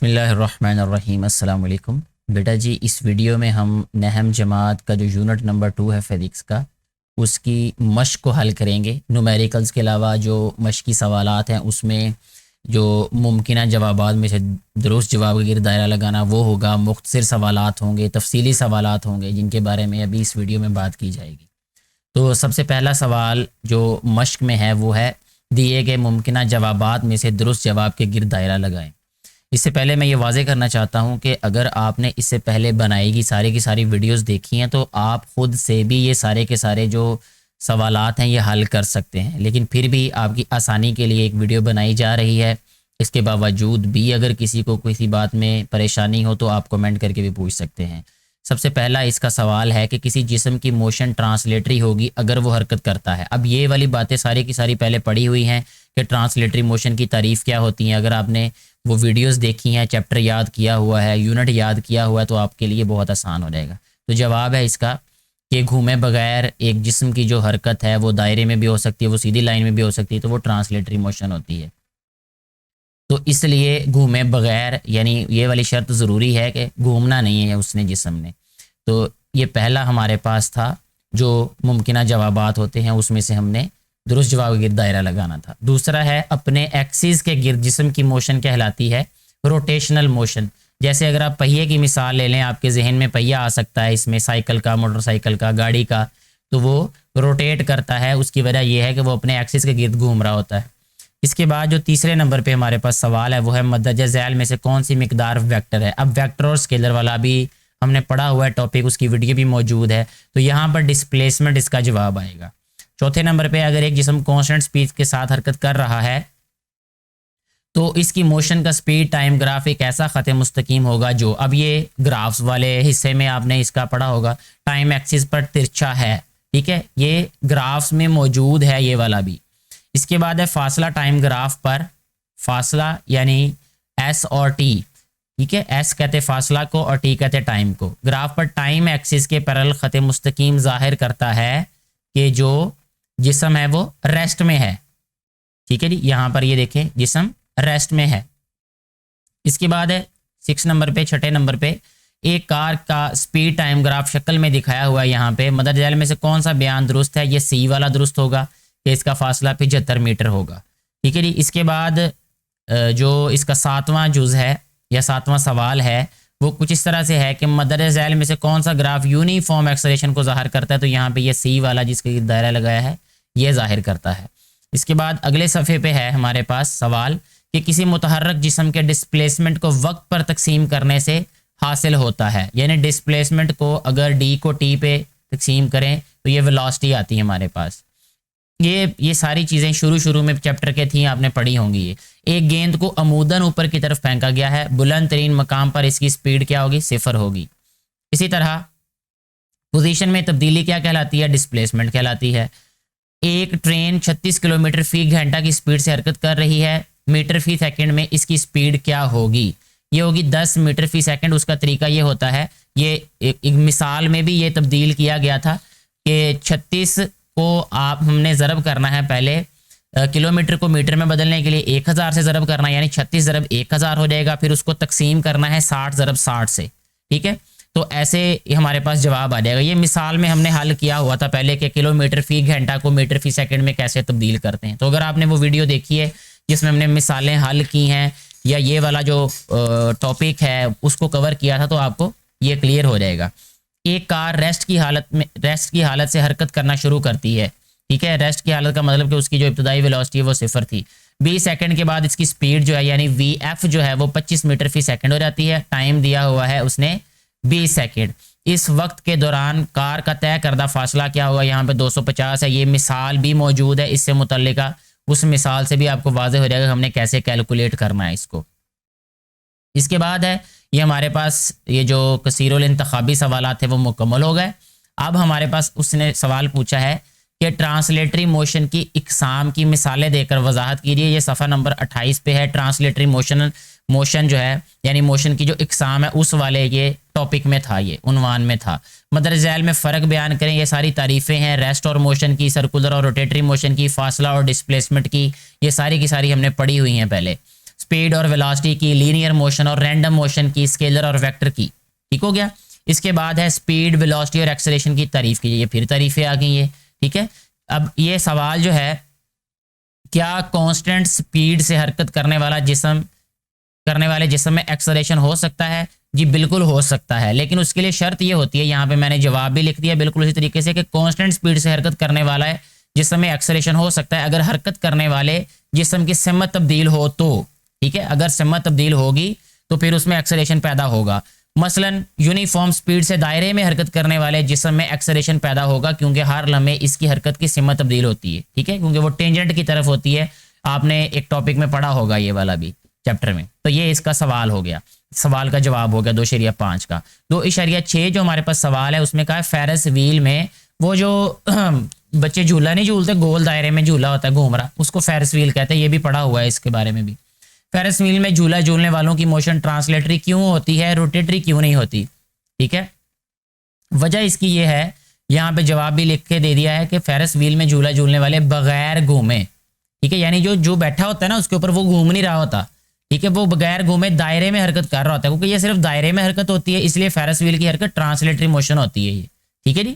बिस्मिल्लाहिर्रहमानिर्रहीम। अस्सलाम वालेकुम। बेटा जी, इस वीडियो में हम नहम जमात का जो यूनिट नंबर 2 है फ़िज़िक्स का, उसकी मश्क को हल करेंगे। न्यूमेरिकल्स के अलावा जो मश्की सवालात हैं उसमें जो मुमकिन जवाबात में से दुरुस्त जवाब के गिर्द दायरा लगाना वो होगा। मुख्तसर सवालात होंगे, तफसीली सवालात होंगे जिनके बारे में अभी इस वीडियो में बात की जाएगी। तो सबसे पहला सवाल जो मश्क में है वो है, दिए गए मुमकिन जवाबात में से दुरुस्त जवाब के गिर्द दायरा लगाएं। इससे पहले मैं ये वाज़े करना चाहता हूँ कि अगर आपने इससे पहले बनाई की सारी वीडियोस देखी हैं तो आप ख़ुद से भी ये सारे के सारे जो सवालात हैं ये हल कर सकते हैं, लेकिन फिर भी आपकी आसानी के लिए एक वीडियो बनाई जा रही है। इसके बावजूद भी अगर किसी को किसी बात में परेशानी हो तो आप कमेंट करके भी पूछ सकते हैं। सबसे पहला इसका सवाल है कि किसी जिस्म की मोशन ट्रांसलेटरी होगी अगर वो हरकत करता है। अब ये वाली बातें सारी की सारी पहले पढ़ी हुई हैं कि ट्रांसलेटरी मोशन की तारीफ़ क्या होती हैं। अगर आपने वो वीडियोस देखी हैं, चैप्टर याद किया हुआ है, यूनिट याद किया हुआ है, तो आपके लिए बहुत आसान हो जाएगा। तो जवाब है इसका कि घूमे बगैर एक जिस्म की जो हरकत है वो दायरे में भी हो सकती है, वो सीधी लाइन में भी हो सकती है, तो वो ट्रांसलेटरी मोशन होती है। तो इसलिए घूमे बगैर यानी ये वाली शर्त ज़रूरी है कि घूमना नहीं है उसने जिस्म ने। तो ये पहला हमारे पास था जो मुमकिन जवाबात होते हैं उसमें से हमने दुरुस्त जवाब के गिर्द दायरा लगाना था। दूसरा है, अपने एक्सिस के गिर्द जिस्म की मोशन कहलाती है रोटेशनल मोशन। जैसे अगर आप पहिए की मिसाल ले लें, आपके जहन में पहिया आ सकता है, इसमें साइकिल का, मोटरसाइकिल का, गाड़ी का, तो वो रोटेट करता है। उसकी वजह यह है कि वो अपने एक्सिस के गिर्द घूम रहा होता है। इसके बाद जो तीसरे नंबर पे हमारे पास सवाल है वो है, मदरजा ज़ैल में से कौन सी मिकदार वेक्टर है। अब वेक्टर और स्केलर वाला भी हमने पढ़ा हुआ है टॉपिक, उसकी वीडियो भी मौजूद है। तो यहाँ पर डिस्प्लेसमेंट इसका जवाब आएगा। चौथे नंबर पे अगर एक जिस्म कांस्टेंट स्पीड के साथ हरकत कर रहा है तो इसकी मोशन का स्पीड टाइम ग्राफ एक ऐसा ख़त मुस्तकीम होगा जो, अब ये ग्राफ्स वाले हिस्से में आपने इसका पढ़ा होगा, टाइम एक्सिस पर तिरछा है। ठीक है, ये ग्राफ्स में मौजूद है ये वाला भी। इसके बाद है फासला टाइम ग्राफ पर, फासला यानी एस और टी। ठीक है, एस कहते फासला को और टी कहते टाइम को। ग्राफ पर टाइम एक्सिस के पैरेलल ख़त मुस्तकीम जाहिर करता है कि जो जिस्म है वो रेस्ट में है। ठीक है जी, यहाँ पर ये देखें जिस्म रेस्ट में है। इसके बाद है 6 नंबर पे, छठे नंबर पे, एक कार का स्पीड टाइम ग्राफ शक्ल में दिखाया हुआ है यहाँ पे। मदरजा ज़ैल में से कौन सा बयान दुरुस्त है? ये सी वाला दुरुस्त होगा कि इसका फासला 75 मीटर होगा। ठीक है जी। इसके बाद जो इसका 7वां जुज़ है या 7वां सवाल है वो कुछ इस तरह से है कि मदरजा ज़ैल में से कौन सा ग्राफ यूनिफॉर्म एक्सेलरेशन को ज़ाहिर करता है। तो यहाँ पे ये सी वाला जिसका दायरा लगाया है ये ज़ाहिर करता है। इसके बाद अगले सफ़े पे है हमारे पास सवाल कि किसी मुतहर्रक जिस्म के डिस्प्लेसमेंट को वक्त पर तकसीम करने से हासिल होता है। यानी डिस्प्लेसमेंट को अगर डी को टी पे तकसीम करें तो ये वेलोसिटी आती है हमारे पास। ये सारी चीज़ें शुरू में चैप्टर के थी, आपने पढ़ी होंगी। ये एक गेंद को अमूदन ऊपर की तरफ फेंका गया है, बुलंद तरीन मकाम पर इसकी स्पीड क्या होगी? 0 होगी। इसी तरह पोजीशन में तब्दीली क्या कहलाती है? डिस्प्लेसमेंट कहलाती है। एक ट्रेन 36 किलोमीटर फी घंटा की स्पीड से हरकत कर रही है, मीटर फी सेकंड में इसकी स्पीड क्या होगी? ये होगी 10 मीटर फी सेकंड। उसका तरीका ये होता है, ये एक मिसाल में भी ये तब्दील किया गया था कि 36 को आप हमने ज़रब करना है पहले, किलोमीटर को मीटर में बदलने के लिए 1000 से ज़रब करना है, यानी 36 ज़रब 1000 हो जाएगा। फिर उसको तकसीम करना है 60 ज़रब 60 से। ठीक है, तो ऐसे हमारे पास जवाब आ जाएगा। ये मिसाल में हमने हल किया हुआ था पहले कि किलोमीटर फी घंटा को मीटर फी सेकंड में कैसे तब्दील करते हैं। तो अगर आपने वो वीडियो देखी है जिसमें हमने मिसालें हल की हैं या ये वाला जो टॉपिक है उसको कवर किया था तो आपको ये क्लियर हो जाएगा। एक कार रेस्ट की हालत से हरकत करना शुरू करती है। ठीक है, रेस्ट की हालत का मतलब कि उसकी जो इब्तदाई वेलोसिटी है वो 0 थी। 20 सेकंड के बाद इसकी स्पीड जो है यानी VF जो है वो 25 मीटर फी सेकंड हो जाती है। टाइम दिया हुआ है उसने 20 सेकंड। इस वक्त के दौरान कार का तय करदा फासला क्या होगा? यहाँ पे 250 है। ये मिसाल भी मौजूद है इससे मुतल्लिका, उस मिसाल से भी आपको वाज़ेह हो जाएगा हमने कैसे कैलकुलेट करना है इसको। इसके बाद है ये हमारे पास ये जो कसीरुल इंतखाबी सवालात थे वो मुकम्मल हो गए। अब हमारे पास उसने सवाल पूछा है कि ट्रांसलेटरी मोशन की इकसाम की मिसालें देकर वजाहत कीजिए। ये सफ़ा नंबर 28 पे है। ट्रांसलेटरी मोशन जो है यानी मोशन की जो इकसाम है उस वाले ये टॉपिक में था, ये उन्वान में था। मदरजा ज़ैल में फ़र्क बयान करें। ये सारी तारीफ़ें हैं रेस्ट और मोशन की, सर्कुलर और रोटेटरी मोशन की, फासला और डिस्प्लेसमेंट की, ये सारी की सारी हमने पढ़ी हुई हैं पहले। स्पीड और वेलोसिटी की, लीनियर मोशन और रैंडम मोशन की, स्केलर और वेक्टर की। ठीक हो गया। इसके बाद है स्पीड, वेलोसिटी और एक्सेलरेशन की तारीफ कीजिए। ये फिर तारीफें आ गई ये, ठीक है। अब ये सवाल जो है, क्या कांस्टेंट स्पीड से हरकत करने वाले जिस्म में एक्सेलरेशन हो सकता है? जी बिल्कुल हो सकता है, लेकिन उसके लिए शर्त ये होती है, यहाँ पे मैंने जवाब भी लिख दिया बिल्कुल इसी तरीके से, कि कांस्टेंट स्पीड से हरकत करने वाला है जिस्म में एक्सेलरेशन हो सकता है अगर हरकत करने वाले जिस्म की सिमत तब्दील हो तो। ठीक है, अगर सिमत तब्दील होगी तो फिर उसमें एक्सेलरेशन पैदा होगा। मसलन यूनिफॉर्म स्पीड से दायरे में हरकत करने वाले जिस्म में एक्सेलरेशन पैदा होगा, क्योंकि हर लम्हे इसकी हरकत की सिमत तब्दील होती है। ठीक है, क्योंकि वो टेंजेंट की तरफ होती है। आपने एक टॉपिक में पढ़ा होगा ये वाला भी चैप्टर में। तो ये इसका सवाल हो गया, सवाल का जवाब हो गया 2.5 का। 2.6 जो हमारे पास सवाल है उसमें कहा है फेरस व्हील में वो जो बच्चे झूला नहीं झूलते, गोल दायरे में झूला होता है घूम रहा, उसको फेरस व्हील कहते हैं। ये भी पढ़ा हुआ है इसके बारे में भी। फेरस व्हील में झूला झूलने वालों की मोशन ट्रांसलेटरी क्यों होती है, रोटेटरी क्यों नहीं होती? ठीक है, वजह इसकी ये है, यहाँ पे जवाब भी लिख के दे दिया है कि फेरस व्हील में झूला झूलने वाले बगैर घूमे, ठीक है, यानी जो बैठा होता है ना उसके ऊपर वो घूम नहीं रहा होता, ठीक है, वो बगैर घूमे दायरे में हरकत कर रहा होता है, क्योंकि ये सिर्फ दायरे में हरकत होती है, इसलिए फेरस व्हील की हरकत ट्रांसलेटरी मोशन होती है ये। ठीक है जी।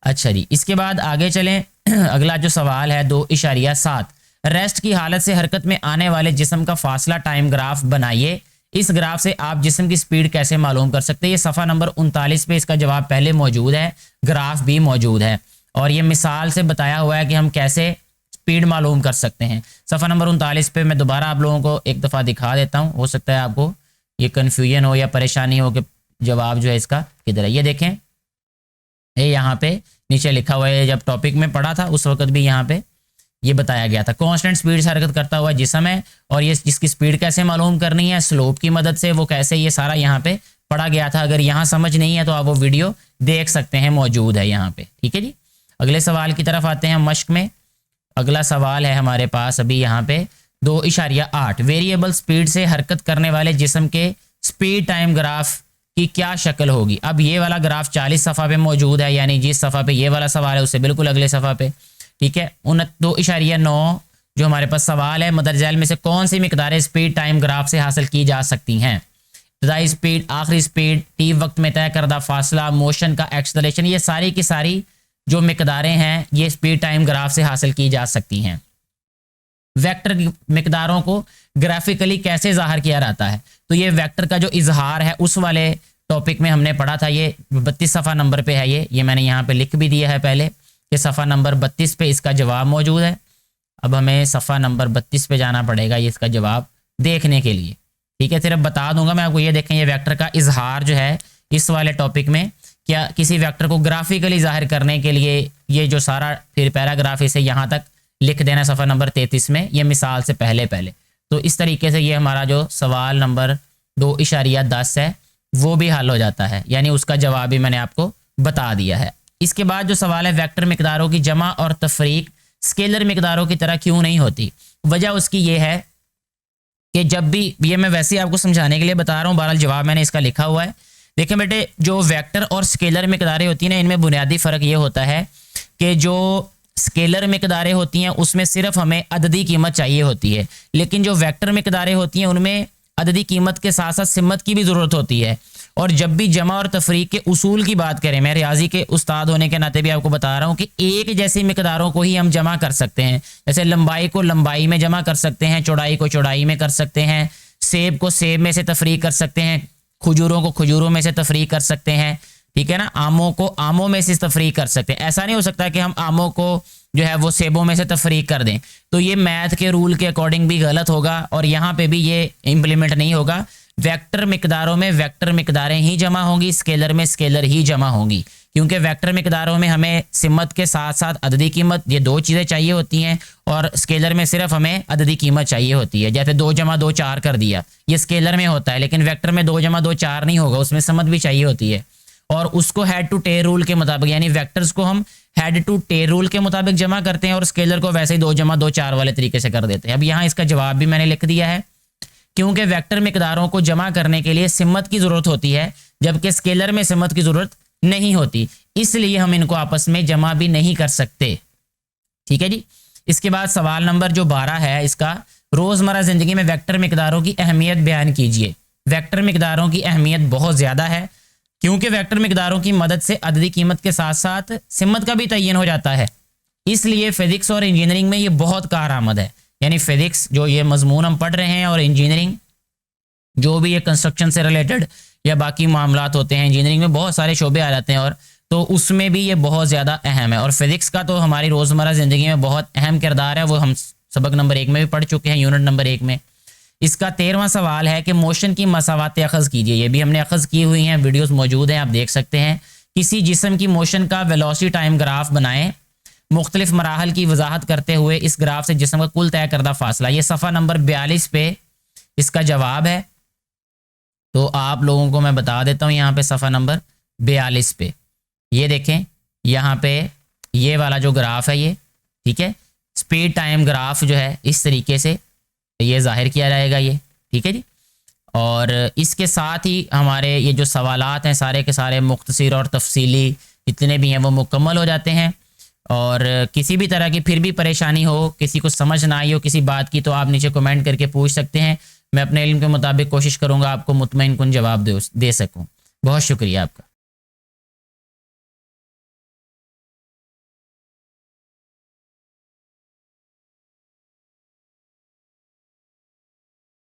अच्छा जी, इसके बाद आगे चलें। अगला जो सवाल है 2.7, रेस्ट की हालत से हरकत में आने वाले जिस्म का फासला टाइम ग्राफ बनाइए। इस ग्राफ से आप जिस्म की स्पीड कैसे मालूम कर सकते हैं? ये सफ़ा नंबर 39 पे इसका जवाब पहले मौजूद है, ग्राफ भी मौजूद है, और ये मिसाल से बताया हुआ है कि हम कैसे स्पीड मालूम कर सकते हैं। सफ़ा नंबर 39 पे मैं दोबारा आप लोगों को एक दफ़ा दिखा देता हूँ, हो सकता है आपको ये कन्फ्यूजन हो या परेशानी हो कि जवाब जो है इसका किधर है। ये देखें, ये यहाँ पे नीचे लिखा हुआ है, जब टॉपिक में पढ़ा था उस वक्त भी यहाँ पे ये बताया गया था। कांस्टेंट स्पीड से हरकत करता हुआ जिस्म है और ये इसकी स्पीड कैसे मालूम करनी है, स्लोप की मदद से, वो कैसे, ये सारा यहाँ पे पढ़ा गया था। अगर यहाँ समझ नहीं है तो आप वो वीडियो देख सकते हैं, मौजूद है यहाँ पे। ठीक है जी। अगले सवाल की तरफ आते हैं मश्क में। अगला सवाल है हमारे पास अभी यहाँ पे 2.8, वेरिएबल स्पीड से हरकत करने वाले जिस्म के स्पीड टाइम ग्राफ की क्या शक्ल होगी? अब ये वाला ग्राफ 40 सफ़ा पे मौजूद है, यानी जिस सफ़ा पे ये वाला सवाल है उससे बिल्कुल अगले सफ़ा पे। ठीक है, 2.9 जो हमारे पास सवाल है, मदरजैल में से कौन सी मिकदारें स्पीड टाइम ग्राफ से हासिल की जा सकती हैं? इब्तदाई स्पीड, आखिरी स्पीड, टी वक्त में तय करदा फासला, मोशन का एक्सेलरेशन, ये सारी की सारी जो मिकदारें हैं ये स्पीड टाइम ग्राफ से हासिल की जा सकती हैं। वेक्टर की मिकदारों को ग्राफिकली कैसे ज़ाहिर किया जाता है? तो ये वेक्टर का जो इजहार है उस वाले टॉपिक में हमने पढ़ा था, ये 32 सफ़ा नंबर पे है। ये मैंने यहाँ पे लिख भी दिया है पहले कि सफ़ा नंबर 32 पे इसका जवाब मौजूद है। अब हमें सफ़ा नंबर 32 पे जाना पड़ेगा ये इसका जवाब देखने के लिए। ठीक है, सिर्फ बता दूंगा मैं आपको। ये देखें, ये वेक्टर का इजहार जो है इस वाले टॉपिक में, क्या किसी वेक्टर को ग्राफिकली ज़ाहिर करने के लिए ये जो सारा फिर पैराग्राफ इसे यहाँ तक लिख देना सफ़ा नंबर 33 में, ये मिसाल से पहले। तो इस तरीके से ये हमारा जो सवाल नंबर 2.10 है वो भी हल हो जाता है, यानी उसका जवाब भी मैंने आपको बता दिया है। इसके बाद जो सवाल है, वेक्टर मिकदारों की जमा और तफरीक स्केलर मिकदारों की तरह क्यों नहीं होती? वजह उसकी ये है कि जब भी, ये मैं वैसे ही आपको समझाने के लिए बता रहा हूँ, बहरहाल जवाब मैंने इसका लिखा हुआ है। देखें बेटे, जो वेक्टर और स्केलर मिकदारें होती हैं ना, इनमें बुनियादी फ़र्क ये होता है कि जो स्केलर मिकदारें होती हैं उसमें सिर्फ हमें अददी कीमत चाहिए होती है, लेकिन जो वेक्टर मिकदारें होती हैं उनमें अददी कीमत के साथ साथ सिमत की भी ज़रूरत होती है। और जब भी जमा और तफरीक के उसूल की बात करें, मैं रियाजी के उस्ताद होने के नाते भी आपको बता रहा हूँ कि एक जैसी मिकदारों को ही हम जमा कर सकते हैं। जैसे लंबाई को लंबाई में जमा कर सकते हैं, चौड़ाई को चौड़ाई में कर सकते हैं, सेब को सेब में से तफरीक कर सकते हैं, खजूरों को खजूरों में से तफरीक कर सकते हैं, ठीक है ना, आमों को आमों में से तफरीक कर सकते हैं। ऐसा नहीं हो सकता कि हम आमों को जो है वो सेबों में से तफरीक कर दें, तो ये मैथ के रूल के अकॉर्डिंग भी गलत होगा और यहाँ पे भी ये इम्प्लीमेंट नहीं होगा। वेक्टर मिकदारों में वेक्टर मिकदारें ही जमा होंगी, स्केलर में स्केलर ही जमा होंगी, क्योंकि वेक्टर मिकदारों में हमें सिमत के साथ साथ अददी कीमत, ये दो चीज़ें चाहिए होती हैं, और स्केलर में सिर्फ हमें अददी कीमत चाहिए होती है। जैसे 2 + 2 4 कर दिया, ये स्केलर में होता है, लेकिन वेक्टर में 2 + 2 4 नहीं होगा, उसमें सिमत भी चाहिए होती है। और उसको हेड टू टेल रूल के मुताबिक, यानी वेक्टर्स को हम हेड टू टेल रूल के मुताबिक जमा करते हैं और स्केलर को वैसे ही 2 + 2 4 वाले तरीके से कर देते हैं। अब यहाँ इसका जवाब भी मैंने लिख दिया है, क्योंकि वेक्टर मिकदारों को जमा करने के लिए सिमत की ज़रूरत होती है, जबकि स्केलर में सिमत की ज़रूरत नहीं होती, इसलिए हम इनको आपस में जमा भी नहीं कर सकते। ठीक है जी। इसके बाद सवाल नंबर जो 12 है इसका, रोज़मर्रा ज़िंदगी में वेक्टर मिकदारों की अहमियत बयान कीजिए। वेक्टर मिकदारों की अहमियत बहुत ज़्यादा है, क्योंकि वेक्टर मिकदारों की मदद से अददी कीमत के साथ साथ सिमत का भी तयन हो जाता है। इसलिए फिज़िक्स और इंजीनियरिंग में ये बहुत कारआमद है। यानी फ़िज़िक्स जो ये मजमून हम पढ़ रहे हैं और इंजीनियरिंग जो भी ये कंस्ट्रक्शन से रिलेटेड या बाकी मामलात होते हैं, इंजीनियरिंग में बहुत सारे शोबे आ जाते हैं, और तो उसमें भी ये बहुत ज़्यादा अहम है। और फिज़िक्स का तो हमारी रोज़मर्रा ज़िंदगी में बहुत अहम किरदार है, वो हम सबक नंबर 1 में भी पढ़ चुके हैं, यूनिट नंबर 1 में। इसका 13वां सवाल है कि मोशन की मसावात अखज़ कीजिए। ये भी हमने अखज़ की हुई हैं, वीडियोस मौजूद हैं, आप देख सकते हैं। किसी जिस्म की मोशन का वेलोसिटी टाइम ग्राफ बनाएं, मुख्तलिफ मराहल की वजाहत करते हुए इस ग्राफ से जिस्म का कुल तय करदा फासला। ये सफ़ा नंबर 42 पे इसका जवाब है। तो आप लोगों को मैं बता देता हूँ, यहाँ पे सफ़ा नंबर 42 पे ये देखें, यहाँ पे ये वाला जो ग्राफ है ये, ठीक है, स्पीड टाइम ग्राफ जो है इस तरीके से ये जाहिर किया जाएगा ये, ठीक है जी। और इसके साथ ही हमारे ये जो सवालात हैं सारे के सारे मुख्तसर और तफसीली जितने भी हैं वो मुकम्मल हो जाते हैं। और किसी भी तरह की फिर भी परेशानी हो, किसी को समझ ना आई हो किसी बात की, तो आप नीचे कमेंट करके पूछ सकते हैं। मैं अपने इल्म के मुताबिक कोशिश करूँगा आपको मुतमईन कुन जवाब दे सकूँ। बहुत शुक्रिया आपका।